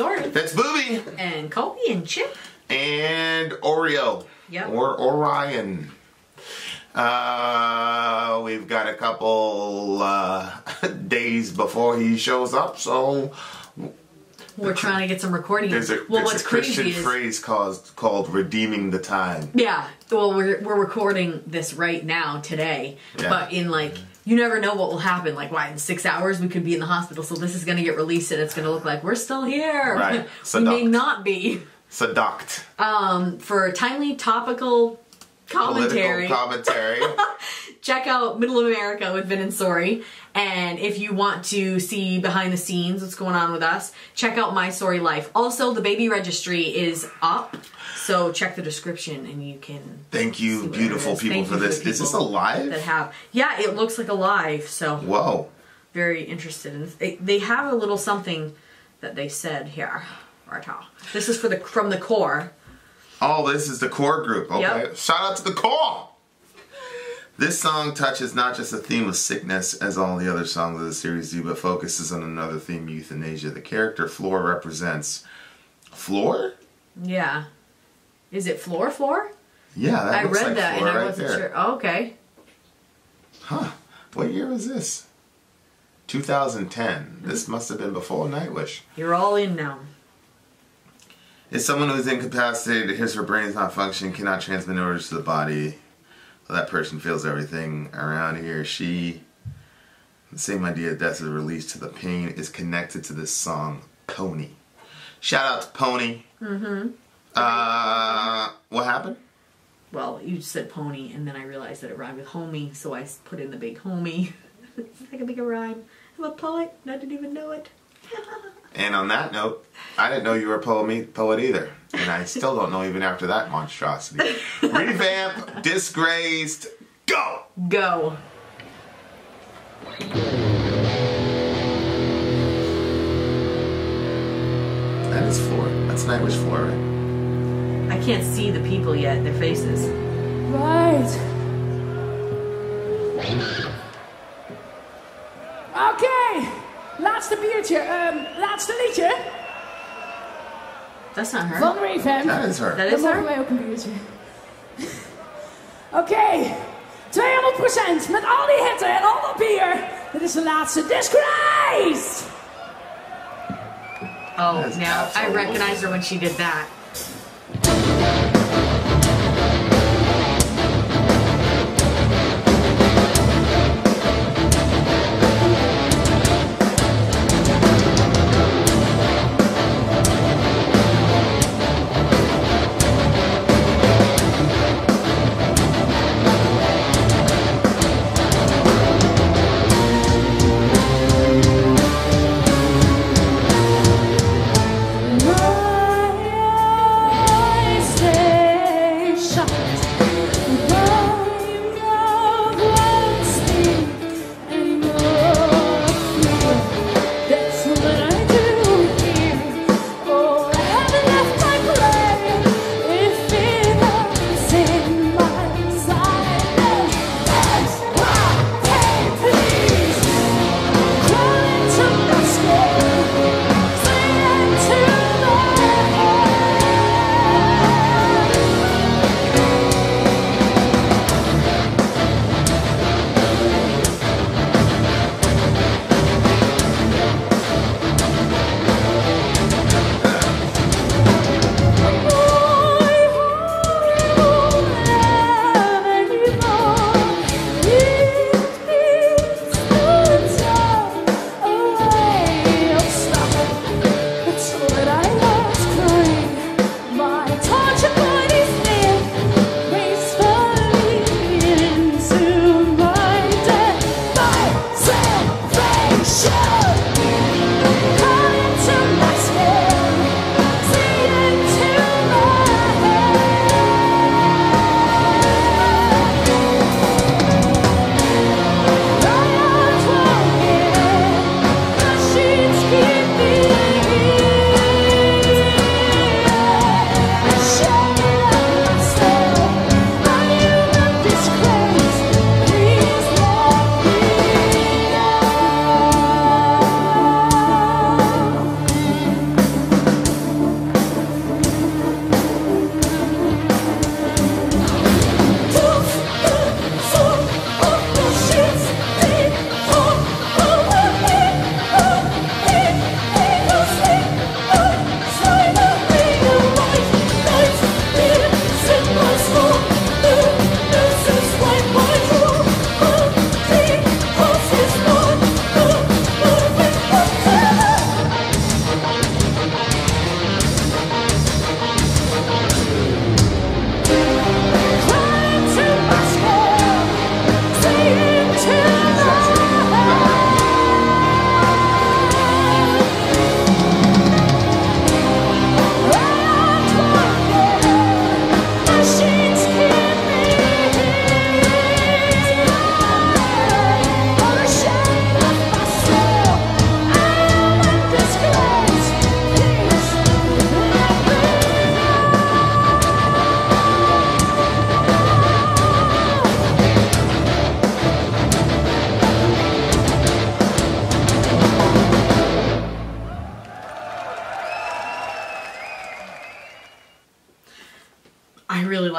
Sori. That's Booby. And Kobe and Chip. And Oreo. Yep. Or Orion. We've got a couple days before he shows up, so we're trying to get some recording. There's a Christian phrase called redeeming the time. Yeah. Well, we're recording this right now today, but in like, you never know what will happen. Like, why in 6 hours we could be in the hospital, so this is going to get released and it's going to look like we're still here. Right. We may not be. Seduct. For timely, topical commentary. Political commentary. Check out Middle of America with Vin and Sori. And if you want to see behind the scenes what's going on with us, check out My Sori Life. Also, the baby registry is up, so check the description and you can. Thank you, beautiful people, for this. Is this alive? That have, yeah, it looks like alive. So whoa, very interested in this. They have a little something that they said here. Right now. This is from the core. Oh, this is the core group. Okay, yep. Shout out to the core. This song touches not just a theme of sickness, as all the other songs of the series do, but focuses on another theme, euthanasia. The character Floor represents... Floor? Yeah. Is it Floor? Yeah, that looks I read like that Floor and I right wasn't there. sure. Oh, okay. Huh. What year was this? 2010. This must have been before Nightwish. You're all in now. It's someone who is incapacitated, his or her brain is not functioning, cannot transmit orders to the body. That person feels everything around he or she. The same idea, death is released to the pain, is connected to this song, Pony. Shout out to Pony. Mm-hmm. What happened? Well, you said pony, and then I realized that it rhymed with homie, so I put in the big homie. I can make a rhyme. I'm a poet, and I didn't even know it. And on that note, I didn't know you were a poet either. And I still don't know even after that monstrosity. ReVamp, Disgraced, go! Go. That is Floor. That's Nightwish Floor, right? I can't see the people yet, their faces. Right. Okay. Laatste biertje. Laatste liedje. That's not her. Van ReVamp. That is her. Dat is Dan mogen her? wij ook een biertje. Oké. 200% met al die hitte en al dat bier. Dit is de laatste Disgraced. Oh, now I recognized her when she did that.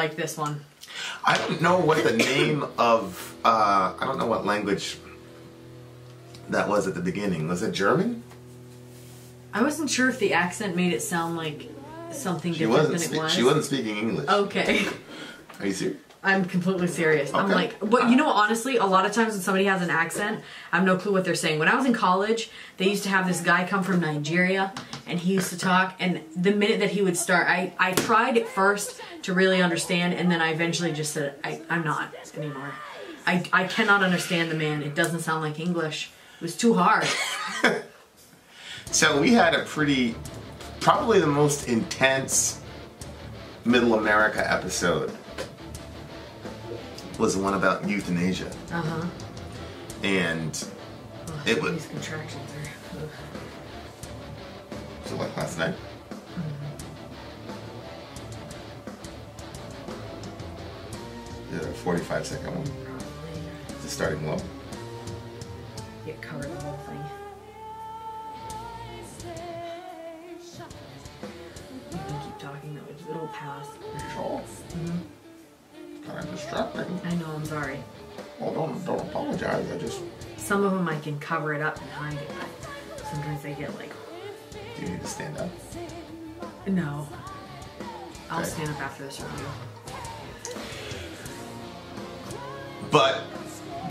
like this one. I don't know what the name of, I don't know what language that was at the beginning. Was it German? I wasn't sure if the accent made it sound like something different than it was. She wasn't speaking English. Okay. Are you serious? I'm completely serious. Okay. I'm like, but you know, honestly, a lot of times when somebody has an accent, I have no clue what they're saying. When I was in college, they used to have this guy come from Nigeria, and he used to talk, and the minute that he would start, I tried at first to really understand, and then I eventually just said, I'm not anymore. I cannot understand the man. It doesn't sound like English. It was too hard. So we had a probably the most intense Middle America episode was the one about euthanasia. Uh-huh. And it was... These contractions are... So like last night? Mm-hmm. The 45-second one? Probably. Is it starting low? Get covered the whole thing. You can keep talking though, it'll pass. Sure. Mm-hmm. Kind of distracting. I know, I'm sorry. Well, don't apologize. I just... Some of them I can cover it up and hide it, but sometimes they get like... Do you need to stand up? No. I'll Okay. stand up after this review. But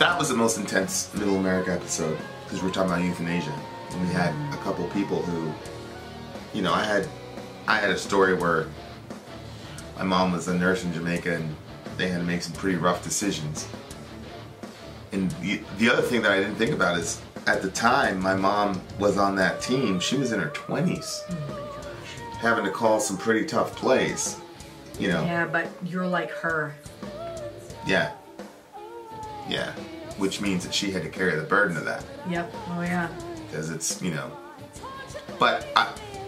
that was the most intense Middle America episode because we're talking about euthanasia. And we had a couple people who, you know, I had a story where my mom was a nurse in Jamaica and they had to make some pretty rough decisions. And the other thing that I didn't think about is at the time my mom was on that team. She was in her 20s, having to call some pretty tough plays, you know. Yeah, but you're like her. Yeah. Yeah. Which means that she had to carry the burden of that. Yep. Oh yeah. Because it's, you know. But,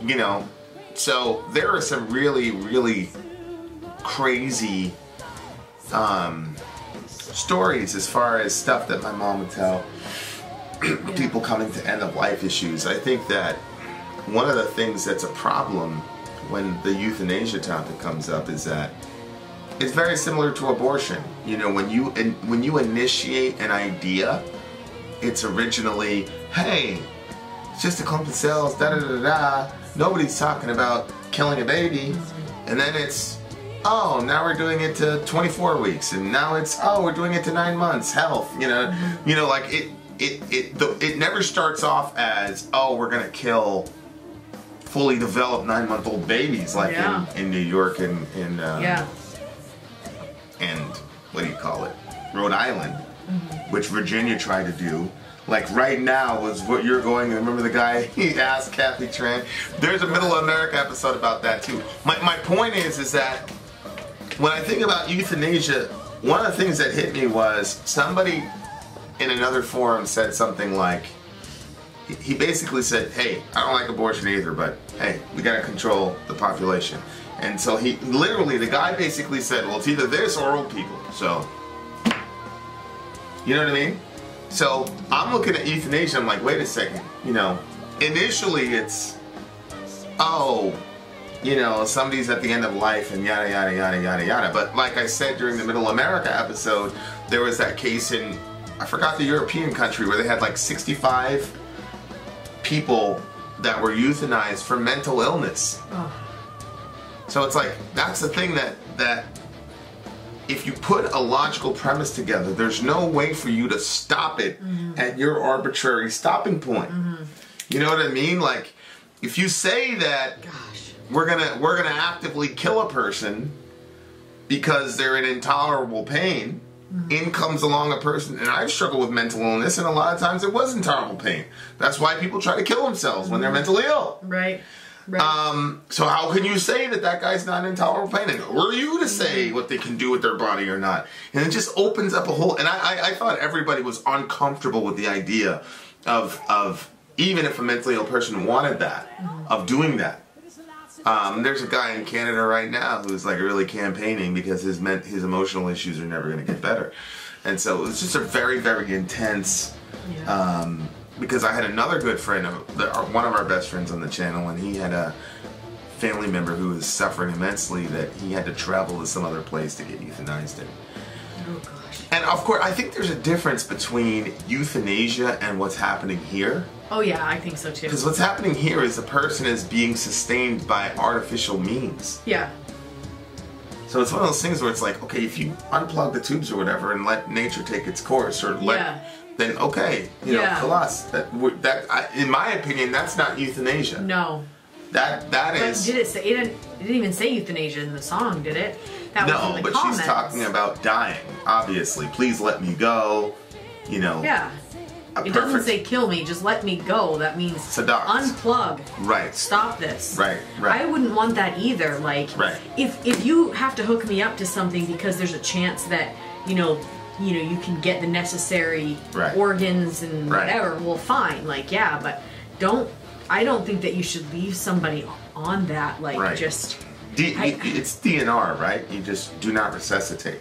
you know, so there are some really, really crazy stories as far as stuff that my mom would tell people coming to end of life issues. I think that one of the things that's a problem when the euthanasia topic comes up is that it's very similar to abortion. You know, when you initiate an idea, it's originally, hey, it's just a clump of cells, da da da da. Nobody's talking about killing a baby, and then it's, oh, now we're doing it to 24 weeks, and now it's, oh, we're doing it to 9 months, health. You know, like it never starts off as, oh, we're gonna kill fully developed 9-month-old babies like in New York and and what do you call it, Rhode Island, which Virginia tried to do. Like right now was what you're going, and remember the guy, he asked Kathy Tran. There's a Middle America episode about that too. My point is that when I think about euthanasia, one of the things that hit me was somebody in another forum said something like, he basically said, hey, I don't like abortion either, but hey, we gotta control the population. And so he, literally, the guy basically said, well, it's either this or old people, so. You know what I mean? So, I'm looking at euthanasia, I'm like, wait a second, you know, initially it's, oh, you know, somebody's at the end of life and yada, yada, yada, yada, yada. But like I said during the Middle America episode, there was that case in, I forgot the European country, where they had like 65 people that were euthanized for mental illness. Oh. So it's like, that's the thing that if you put a logical premise together, there's no way for you to stop it at your arbitrary stopping point. You know what I mean? Like, if you say that we're gonna actively kill a person because they're in intolerable pain, in comes along a person, and I've struggled with mental illness, and a lot of times it was intolerable pain. That's why people try to kill themselves when they're mentally ill. Right. So how can you say that that guy's not in intolerable pain? And who are you to say what they can do with their body or not? And it just opens up a whole... And I thought everybody was uncomfortable with the idea of even if a mentally ill person wanted that, of doing that. There's a guy in Canada right now who's like really campaigning because his emotional issues are never going to get better. And so it was just a very, very intense... because I had another good friend, one of our best friends on the channel, and he had a family member who was suffering immensely that he had to travel to some other place to get euthanized. Oh gosh. And of course, I think there's a difference between euthanasia and what's happening here. Oh yeah, I think so too. Because what's happening here is the person is being sustained by artificial means. Yeah. So it's one of those things where it's like, okay, if you unplug the tubes or whatever and let nature take its course, or then okay, you know, plus in my opinion, that's not euthanasia. No. That is. Did it say? It didn't even say euthanasia in the song, did it? That was in the but comments. She's talking about dying. Obviously, please let me go. You know. Yeah. It doesn't say kill me, just let me go. That means unplug. Right. Stop this. Right. I wouldn't want that either. Like, if you have to hook me up to something because there's a chance that, you know, you can get the necessary organs and whatever, well, fine. Like, yeah, but I don't think that you should leave somebody on that. Like, just. It's DNR, right? You just do not resuscitate.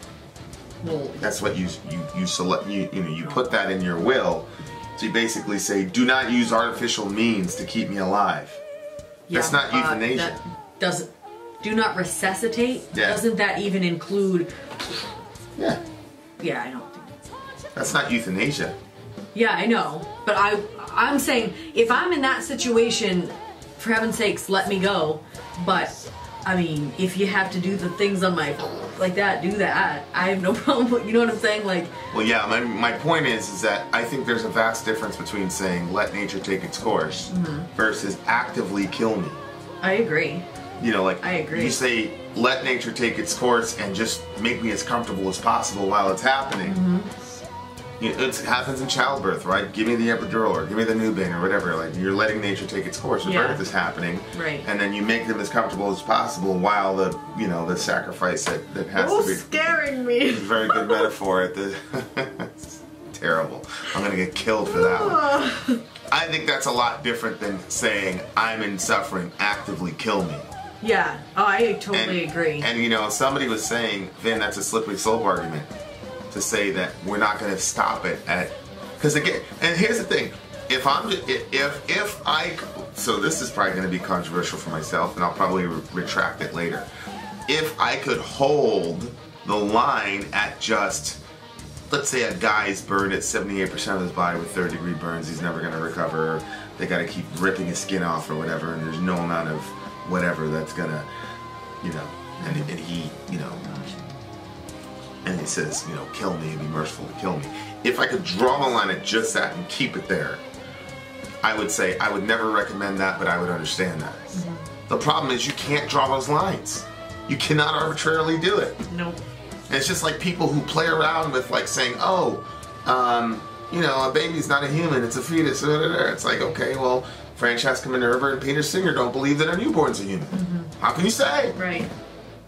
Well, that's what you select. You put that in your will. So you basically say, do not use artificial means to keep me alive. Yeah, that's not euthanasia. Do not resuscitate? Yeah. Doesn't that even include... Yeah. Yeah, I don't think that's not euthanasia. Yeah, I know. But I'm saying, if I'm in that situation, for heaven's sakes, let me go. But... I mean, if you have to do the things on my like that, do that. I have no problem. You know what I'm saying? Like. Well, yeah. My point is that I think there's a vast difference between saying let nature take its course versus actively kill me. I agree. You know, like I agree. You say let nature take its course and just make me as comfortable as possible while it's happening. You know, it happens in childbirth, right? Give me the epidural or give me the Nubain or whatever. Like, you're letting nature take its course. The birth is happening. Right. And then you make them as comfortable as possible while the sacrifice that has to be. Scaring me. It's a very good metaphor. It's terrible. I'm going to get killed for that one. I think that's a lot different than saying I'm in suffering, actively kill me. Yeah. Oh, I totally agree. And, you know, somebody was saying, Vin, that's a slippery slope argument. To say that we're not going to stop it at, because again, and here's the thing, if I, so this is probably going to be controversial for myself, and I'll probably retract it later. If I could hold the line at just, let's say a guy's burned at 78% of his body with third-degree burns, he's never going to recover. They got to keep ripping his skin off or whatever, and there's no amount of whatever that's gonna, you know, and he, you know. And he says, you know, kill me, be merciful to kill me. If I could draw the line at just that and keep it there, I would say I would never recommend that, but I would understand that. The problem is you can't draw those lines. You cannot arbitrarily do it. Nope. And it's just like people who play around with like saying, oh, you know, a baby's not a human, it's a fetus. It's like, okay, well, Francesca Minerva and Peter Singer don't believe that a newborn's a human. How can you say? Right.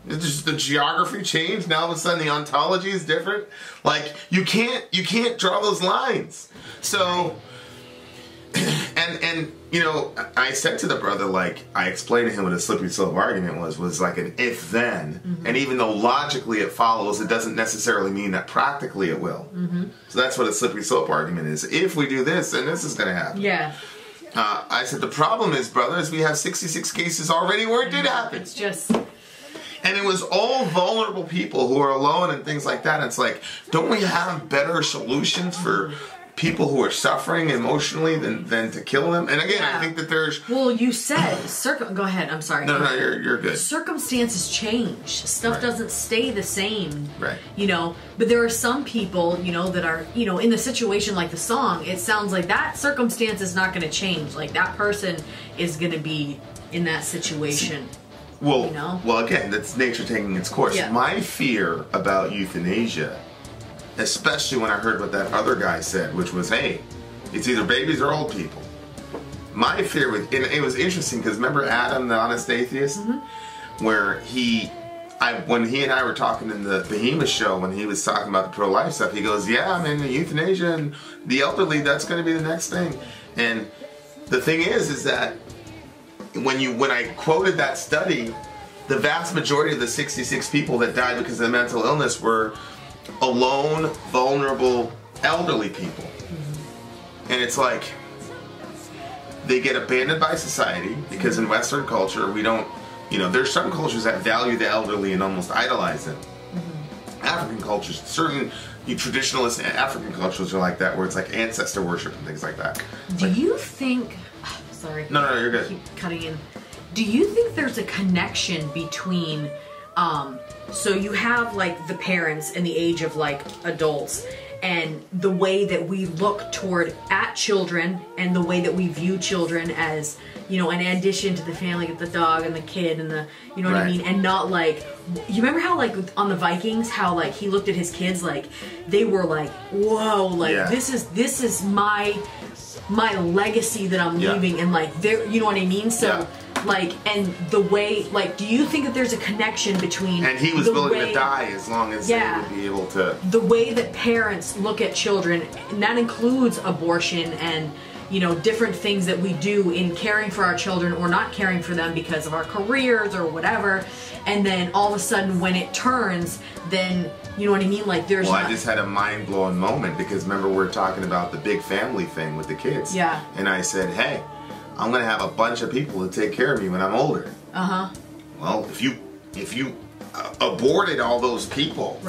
It's just the geography changed. Now all of a sudden the ontology is different. Like you can't draw those lines. So, and you know, I said to the brother, like I explained to him what a slippery slope argument was like an if then, and even though logically it follows, it doesn't necessarily mean that practically it will. So that's what a slippery slope argument is. If we do this, then this is going to happen. Yeah. I said the problem is, brother, is we have 66 cases already where it did happen. It's just. And it was all vulnerable people who are alone and things like that. And it's like, don't we have better solutions for people who are suffering emotionally than to kill them? And again, I think that there's... Well, you said... Go ahead. I'm sorry. No, you're good. Circumstances change. Stuff doesn't stay the same. Right. You know, but there are some people, you know, that are, you know, in the situation like the song, it sounds like that circumstance is not going to change. Like, that person is going to be in that situation. Well, you know? Well, again, that's nature taking its course. Yeah. My fear about euthanasia, especially when I heard what that other guy said, which was, hey, it's either babies or old people. My fear with, and it was interesting because remember Adam, the honest atheist, where when he and I were talking in the Behemoth show, when he was talking about the pro-life stuff, he goes, yeah, I mean, the euthanasia and the elderly, that's going to be the next thing. And the thing is that when I quoted that study, the vast majority of the 66 people that died because of mental illness were alone, vulnerable, elderly people. And it's like, they get abandoned by society because in Western culture we don't, You know, there's some cultures that value the elderly and almost idolize them. African cultures, certain traditionalist African cultures are like that, where it's like ancestor worship and things like that. Do you think... Sorry. No, you're good. Keep cutting in. Do you think there's a connection between... so you have, like, the parents and the age of, like, adults, and the way that we look at children, and the way that we view children as, you know, an addition to the family, like the dog and the kid and the, you know what I mean? And not like, you remember how, like, on the Vikings, how, like, he looked at his kids, like, they were like, whoa, like, this is my legacy that I'm leaving, and, like, they're, you know what I mean? So, like, and the way, like, do you think that there's a connection between... And he was willing to die as long as they would be able to... The way that parents look at children, and that includes abortion and, you know, different things that we do in caring for our children or not caring for them because of our careers or whatever, and then all of a sudden when it turns, then, you know what I mean? Like, there's... Well, I just had a mind-blowing moment, because remember we were talking about the big family thing with the kids. Yeah. And I said, hey... I'm gonna have a bunch of people to take care of me when I'm older. Well, if you aborted all those people,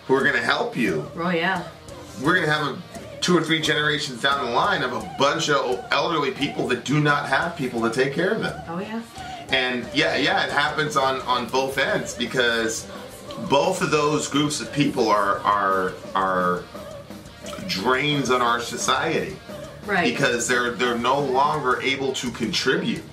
who are gonna help you, we're gonna have 2 or 3 generations down the line of a bunch of elderly people that do not have people to take care of them. And it happens on both ends, because both of those groups of people are drains on our society. Because they're no longer able to contribute.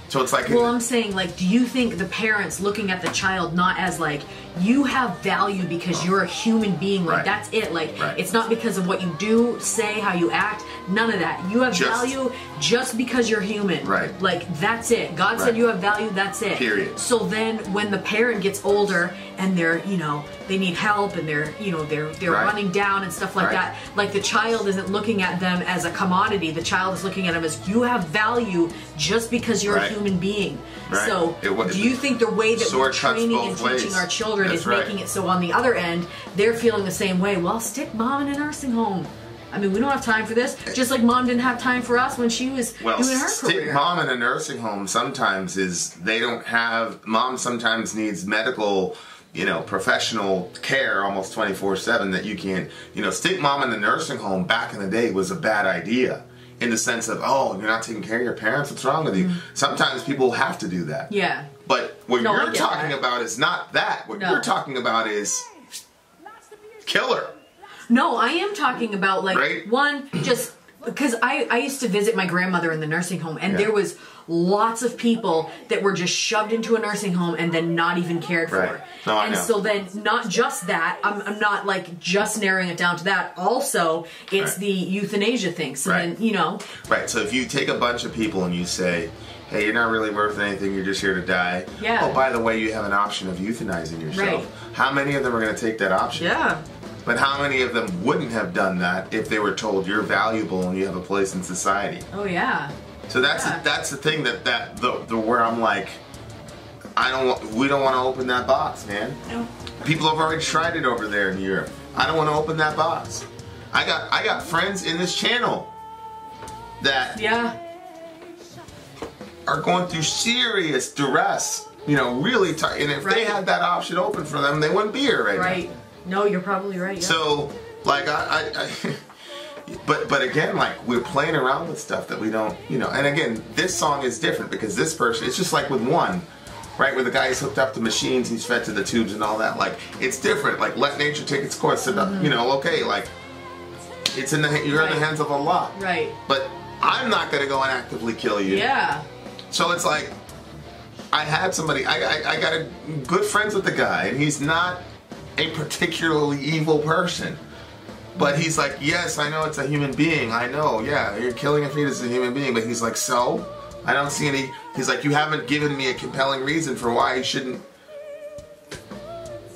So it's like... Well, I'm saying, like, do you think the parents looking at the child not as, like, you have value because you're a human being, like, that's it, like, it's not because of what you do, say, how you act, none of that. You have value just because you're human. Like, that's it. God said you have value, that's it. Period. So then when the parent gets older and they're, you know, they need help and they're, you know, they're running down and stuff like that, like, the child isn't looking at them as a commodity. The child is looking at them as, you have value just because you're a human being. So do you think the way that we're training and teaching our children is making it so on the other end they're feeling the same way? Well, stick mom in a nursing home. I mean, we don't have time for this. Just like mom didn't have time for us when she was doing her career. Stick mom in a nursing home sometimes is they don't have... Mom sometimes needs medical, you know, professional care almost 24/7 that you can't... You know, stick mom in the nursing home back in the day was a bad idea. In the sense of, oh, you're not taking care of your parents, what's wrong with you? Sometimes people have to do that. But what you're talking about is not that. What you're talking about is killer. No, I am talking about, like, one, just because I used to visit my grandmother in the nursing home, and there was lots of people that were just shoved into a nursing home and then not even cared for. No, I and know. so then, not just that, I'm not, like, just narrowing it down to that. Also, it's the euthanasia thing. So then, you know. So if you take a bunch of people and you say, hey, you're not really worth anything, you're just here to die. Oh, by the way, you have an option of euthanizing yourself. How many of them are going to take that option? But how many of them wouldn't have done that if they were told you're valuable and you have a place in society? So that's the thing where I'm like, we don't want to open that box, man. People have already tried it over there in Europe. I don't want to open that box. I got friends in this channel that are going through serious duress. You know, really tight. And if they had that option open for them, they wouldn't be here right now. No, you're probably right. So, like, but again, like, we're playing around with stuff that we don't, you know. And again, this song is different because this person, it's just like with one, right, where the guy is hooked up to machines, he's fed to the tubes and all that. Like, it's different. Like, let nature take its course. You know, okay, like, it's you're in the hands of Allah. But I'm not going to go and actively kill you. So it's like, I had somebody, I got a good friends with the guy, and he's not a particularly evil person. But he's like, yes, I know it's a human being. I know, yeah, you're killing a fetus as a human being. But he's like, so? I don't see any... He's like, you haven't given me a compelling reason for why he shouldn't...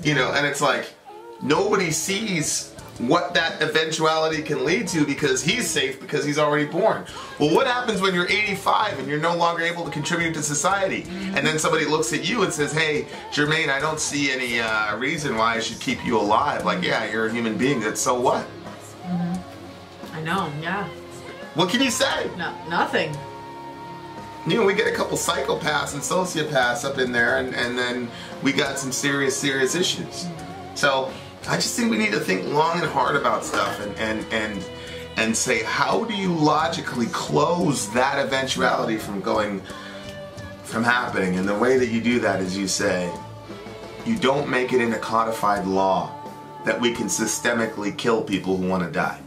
You know, and it's like, nobody sees what that eventuality can lead to because he's safe because he's already born. Well, what happens when you're 85 and you're no longer able to contribute to society? And then somebody looks at you and says, hey, Jermaine, I don't see any reason why I should keep you alive. Like, yeah, you're a human being. That's so what? I know, What can you say? No, nothing. you know, we get a couple psychopaths and sociopaths up in there, and then we got some serious issues. So I just think we need to think long and hard about stuff and say, how do you logically close that eventuality from happening? And the way that you do that is you say, you don't make it into codified law that we can systemically kill people who want to die.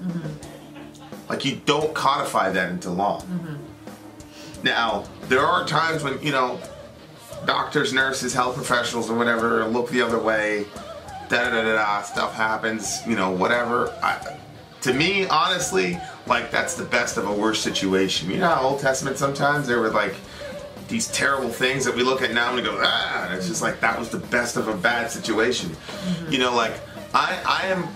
Like, you don't codify that into law. Now, there are times when, you know, doctors, nurses, health professionals, or whatever look the other way, stuff happens, you know, whatever. To me, honestly, like, that's the best of a worse situation. You know how Old Testament sometimes there were like these terrible things that we look at now and we go, and it's just like, that was the best of a bad situation. You know, like, I am,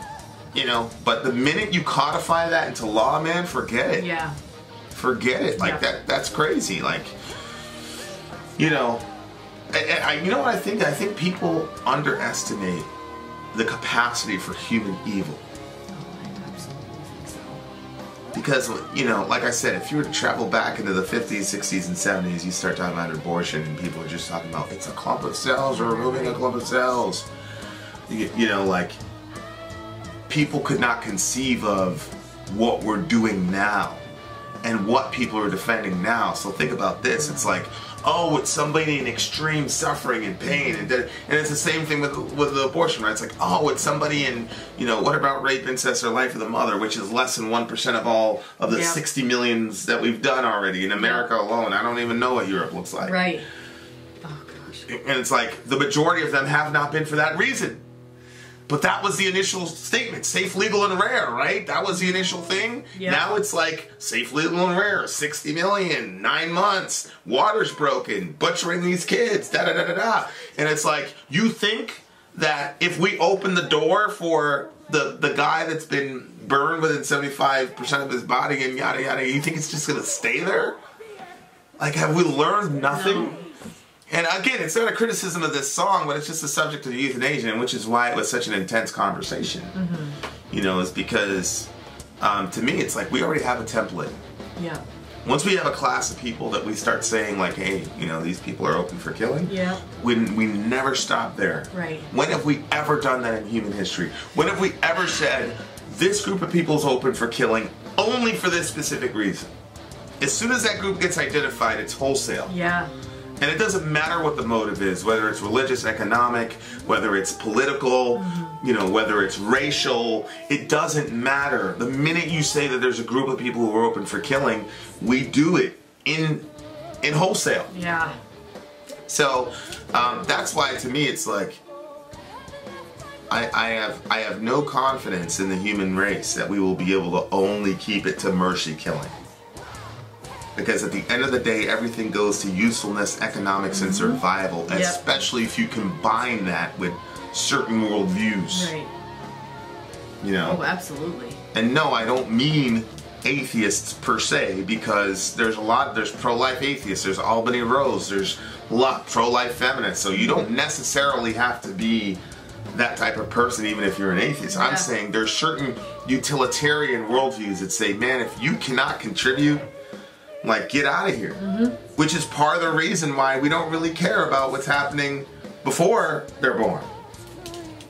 you know, but the minute you codify that into law, man, forget it. Yeah. Forget it. Like, that's crazy. Like, you know, you know what I think? I think people underestimate the capacity for human evil. Because, you know, like I said, if you were to travel back into the 50s, 60s, and 70s, you start talking about abortion, and people are just talking about, it's a clump of cells, or removing a clump of cells. You know, like, people could not conceive of what we're doing now and what people are defending now. So think about this. It's like, oh, it's somebody in extreme suffering and pain, and it's the same thing with the abortion, right? It's like, oh, it's somebody in, you know, what about rape, incest, or life of the mother, which is less than 1% of all of the 60 millions that we've done already in America alone. I don't even know what Europe looks like. Right. Oh, gosh. And it's like, the majority of them have not been for that reason. But that was the initial statement, safe, legal, and rare, right? That was the initial thing. Yeah. Now it's like, safe, legal, and rare, 60 million, 9 months, water's broken, butchering these kids, da-da-da-da-da. And it's like, you think that if we open the door for the guy that's been burned within 75% of his body and yada yada, you think it's just going to stay there? Like, have we learned nothing? No. And again, it's not a criticism of this song, but it's just a subject of euthanasia, and which is why it was such an intense conversation. You know, is because, to me, it's like we already have a template. Yeah. Once we have a class of people that we start saying, like, hey, you know, these people are open for killing, we never stop there. Right. When have we ever done that in human history? When have we ever said, this group of people is open for killing only for this specific reason? As soon as that group gets identified, it's wholesale. Yeah. And it doesn't matter what the motive is, whether it's religious, economic, whether it's political, you know, whether it's racial, it doesn't matter. The minute you say that there's a group of people who are open for killing, we do it in wholesale. Yeah. So that's why, to me, it's like, I have no confidence in the human race that we will be able to only keep it to mercy killing. Because at the end of the day, everything goes to usefulness, economics, and survival, especially if you combine that with certain worldviews. Right. You know? Oh, absolutely. And no, I don't mean atheists per se, because there's pro-life atheists, there's Albany Rose, there's a lot pro-life feminists, so you don't necessarily have to be that type of person even if you're an atheist. I'm saying there's certain utilitarian worldviews that say, man, if you cannot contribute, like, get out of here. Which is part of the reason why we don't really care about what's happening before they're born.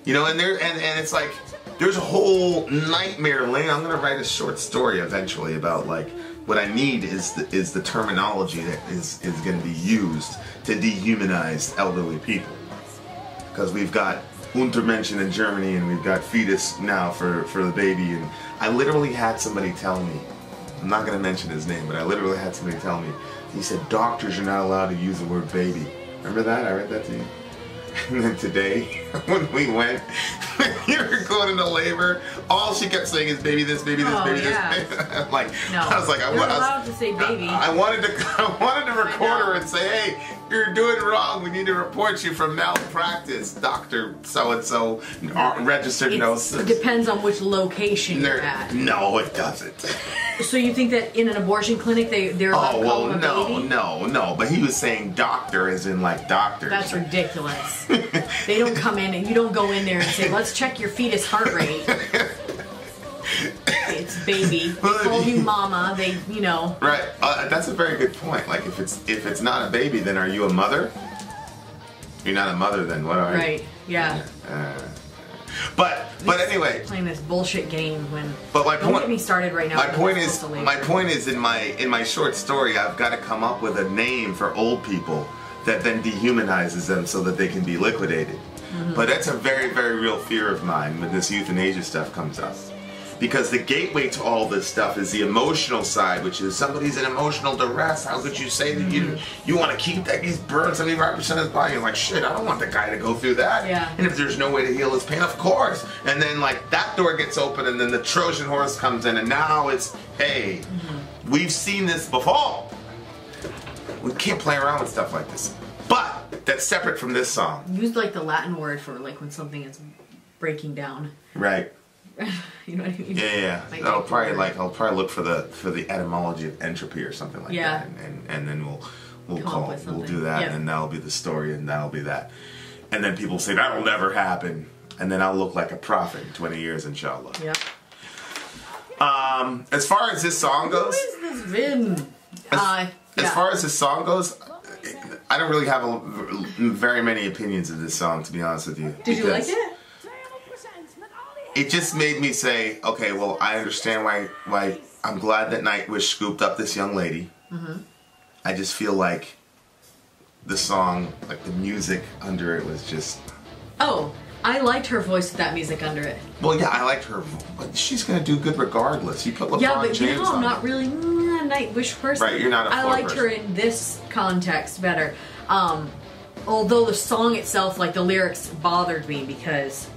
You know, and it's like, there's a whole nightmare lane. I'm gonna write a short story eventually about, like, what I need is the terminology that is gonna be used to dehumanize elderly people. Because we've got Untermenschen in Germany, and we've got fetus now for the baby, and I literally had somebody tell me, I'm not going to mention his name, but I literally had somebody tell me, he said, doctors are not allowed to use the word baby. Remember that? I read that to you. And then today, when we went, you were going into labor, all she kept saying is baby this, baby this, baby this. Baby. I'm like, no, I was like, you're allowed to say baby. I wanted to record her and say, hey, you're doing wrong. We need to report you for malpractice, Dr. So-and-so, registered nurse. It depends on which location you're at. No, it doesn't. So you think that in an abortion clinic they're allowed to call him a baby? No. But he was saying doctor as in, like, doctors. That's ridiculous. They don't come in and you don't go in there and say, let's check your fetus heart rate. It's baby. They call you mama. They, you know. Right. That's a very good point. Like, if it's not a baby, then are you a mother? You're not a mother, then what are you? Right. Yeah. But anyway, playing this bullshit game when. But my don't point, get me started right now. My point is in my short story, I've got to come up with a name for old people that then dehumanizes them so that they can be liquidated. But that's a very, very real fear of mine when this euthanasia stuff comes up. Because the gateway to all this stuff is the emotional side, which is somebody's in emotional duress. How could you say that you want to keep that he's burned 75% of his body? You're like, shit, I don't want the guy to go through that. Yeah. And if there's no way to heal his pain, of course. And then like that door gets open and then the Trojan horse comes in and now it's, hey, we've seen this before. We can't play around with stuff like this. But that's separate from this song. Use like the Latin word for like when something is breaking down. Right. You know what I mean? Yeah. I'll probably look for the etymology of entropy or something like that, and then we'll do that, and then that'll be the story, and that'll be that, and then people say that'll never happen, and then I'll look like a prophet in 20 years, inshallah. Yeah. As far as this song goes, who is this Vin? As far as this song goes, I don't really have very many opinions of this song, to be honest with you. Did you like it? It just made me say, okay, well, I understand why I'm glad that Nightwish scooped up this young lady. I just feel like the song, like the music under it was just... Oh, I liked her voice with that music under it. Well, yeah, I liked her, but she's going to do good regardless. You put LeBron James on. Yeah, but I'm not really a Nightwish person. Right, you're not a I liked her in this context better. Although the song itself, like the lyrics, bothered me because...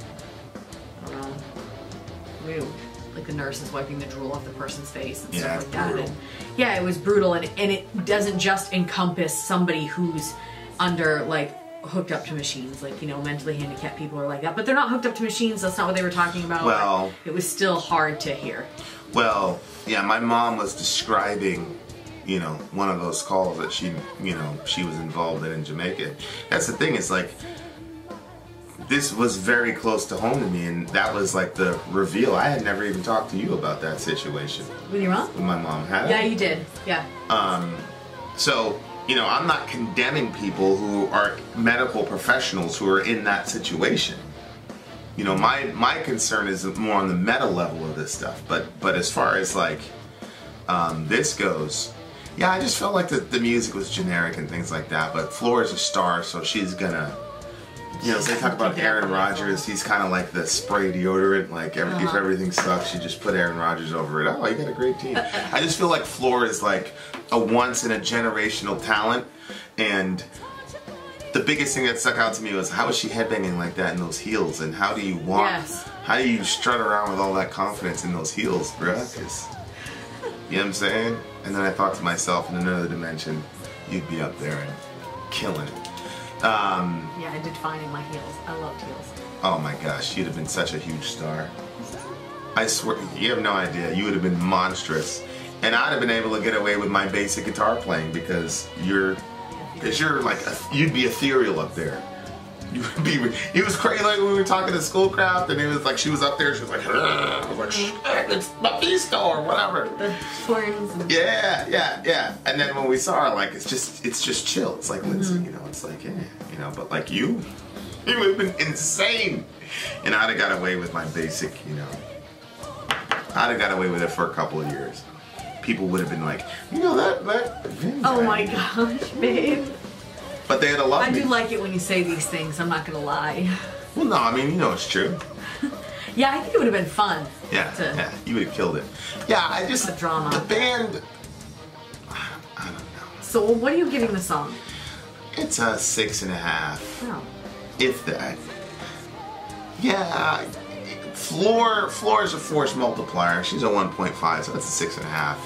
like the nurse is wiping the drool off the person's face and stuff like that. And yeah, it was brutal, and it doesn't just encompass somebody who's under like hooked up to machines, like, you know, mentally handicapped people are like that, but they're not hooked up to machines. That's not what they were talking about. Well, it was still hard to hear. Well, yeah, my mom was describing, you know, one of those calls that she was involved in Jamaica. That's the thing, it's like, this was very close to home to me, and that was like the reveal. I had never even talked to you about that situation. With your mom? With my mom. Had Yeah, you did. Yeah. So, you know, I'm not condemning people who are medical professionals who are in that situation. You know, my concern is more on the meta level of this stuff. But as far as like this goes, yeah, I just felt like the music was generic and things like that. But Floor is a star, so she's gonna. You know, so they talk about Aaron Rodgers. He's kind of like the spray deodorant. Like, if everything sucks, you just put Aaron Rodgers over it. Oh, you got a great team. I just feel like Floor is like a once-in-a-generational talent. And the biggest thing that stuck out to me was, how is she headbanging like that in those heels? And how do you walk? Yes. How do you strut around with all that confidence in those heels, bruh? 'Cause, you know what I'm saying? And then I thought to myself, in another dimension, you'd be up there and killing it. Yeah, I did fine in my heels. I loved heels. Oh my gosh, you'd have been such a huge star. I swear, you have no idea. You would have been monstrous. And I'd have been able to get away with my basic guitar playing because you're like, you'd be ethereal up there. You would be, it was crazy, like when we were talking to Schoolcraft and it was like, she was up there, she was like, I was like, shit, it's Mephisto or whatever. The horns. And Yeah. And then when we saw her, like, it's just chill. It's like Lindsay, you know, it's like, yeah, you know, but like you would have been insane. And I'd have got away with my basic, you know, I'd have got away with it for a couple of years. People would have been like, you know, that Vin guy. Oh my gosh, babe. But they'd have loved me. I do like it when you say these things, I'm not gonna lie. Well, no, I mean, you know it's true. Yeah, I think it would have been fun. Yeah, you would have killed it. Yeah, I just... The drama. The band... I don't know. So what are you giving the song? It's a 6.5. Oh. If that. Yeah, Floor is a force multiplier. She's a 1.5, so that's a 6.5.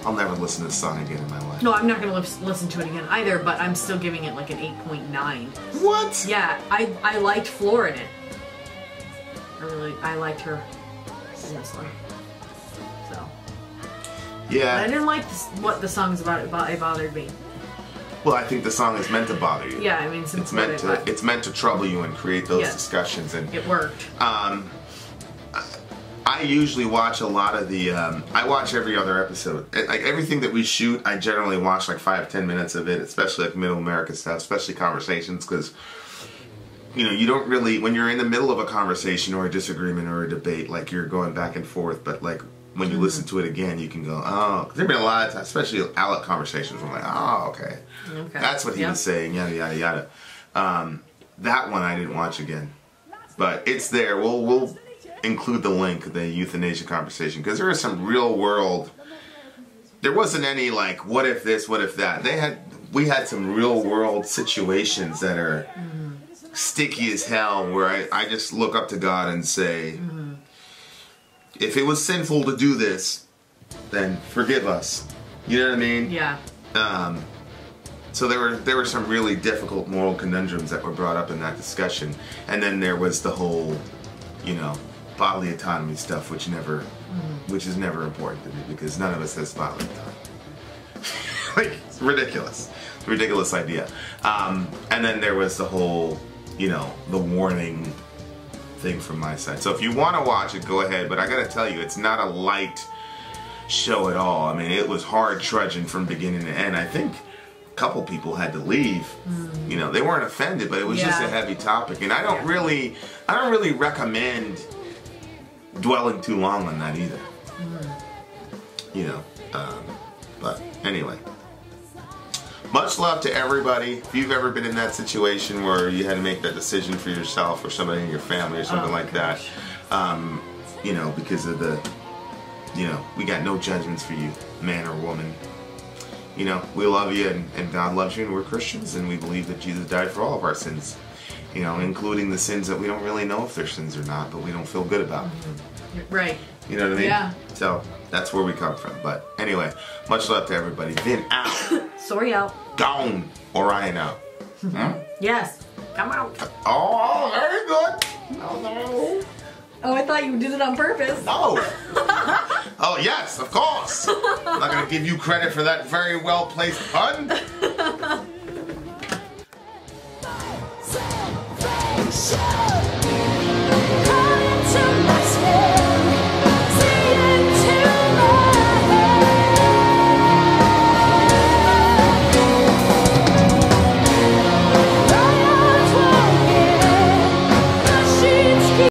I'll never listen to this song again in my life. No, I'm not going to listen to it again either, but I'm still giving it like an 8.9. What? Yeah, I liked Floor in it. I liked her in this one. So. Yeah. But I didn't like what the song's about. It bothered me. Well, I think the song is meant to bother you. Yeah, I mean, it's meant to trouble you and create those discussions, and it worked. I usually watch a lot of the, I watch every other episode. Like everything that we shoot, I generally watch like 5-10 minutes of it, especially like Middle America stuff, especially conversations, because, you know, you don't really, when you're in the middle of a conversation or a disagreement or a debate, like you're going back and forth, but like when you listen to it again, you can go, oh, there've been a lot of times, especially Alec conversations, where I'm like, oh, okay. That's what he was saying, yada, yada, yada. That one I didn't watch again, but it's there. We'll include the link, the euthanasia conversation, because there is some real world. There wasn't any like, what if this, what if that. We had some real world situations that are sticky as hell, where I just look up to God and say, if it was sinful to do this, then forgive us. You know what I mean? Yeah. So there were some really difficult moral conundrums that were brought up in that discussion, and then there was the whole, you know, bodily autonomy stuff, which is never important to me, because none of us has bodily autonomy. Like, it's ridiculous. It's a ridiculous idea. And then there was the whole, you know, the warning thing from my side. So if you want to watch it, go ahead. But I gotta tell you, it's not a light show at all. I mean, it was hard trudging from beginning to end. I think a couple people had to leave. You know, they weren't offended, but it was just a heavy topic. And I don't really recommend dwelling too long on that either. You know, but anyway. Much love to everybody. If you've ever been in that situation where you had to make that decision for yourself or somebody in your family or something like that, you know, because of the, you know, we got no judgments for you, man or woman. You know, we love you, and God loves you, and we're Christians, and we believe that Jesus died for all of our sins. You know, including the sins that we don't really know if they're sins or not, but we don't feel good about. Right. You know what I mean? Yeah. So that's where we come from. But anyway, much love to everybody. Vin out. Sori out. Gone. Orion out. Yes. Come out. Oh, very good. No. Oh, I thought you did it on purpose. No. Oh, yes, of course. I'm not going to give you credit for that very well placed pun. Show!